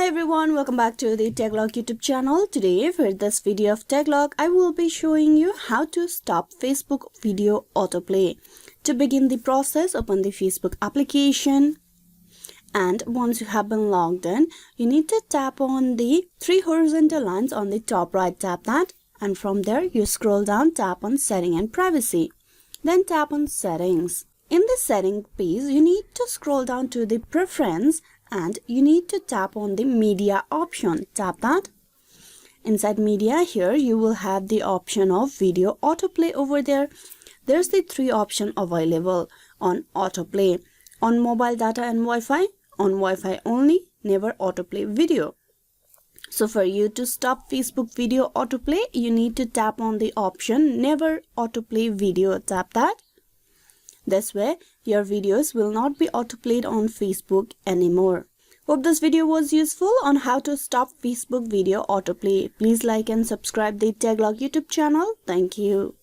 Hi everyone, welcome back to the Taglog YouTube channel. Today for this video of Taglog, I will be showing you how to stop Facebook video autoplay. To begin the process, open the Facebook application, and once you have been logged in, you need to tap on the three horizontal lines on the top right. Tap that, and from there you scroll down, tap on Setting and Privacy, then tap on Settings. In the setting page, you need to scroll down to the Preference and you need to tap on the Media option. Tap that. Inside Media, here you will have the option of Video Autoplay over there. There's the three options available on Autoplay: on mobile data and Wi-Fi, on Wi-Fi only, never autoplay video. So for you to stop Facebook video autoplay, you need to tap on the option Never Autoplay Video. Tap that. This way, your videos will not be autoplayed on Facebook anymore. Hope this video was useful on how to stop Facebook video autoplay. Please like and subscribe the Taglog YouTube channel. Thank you.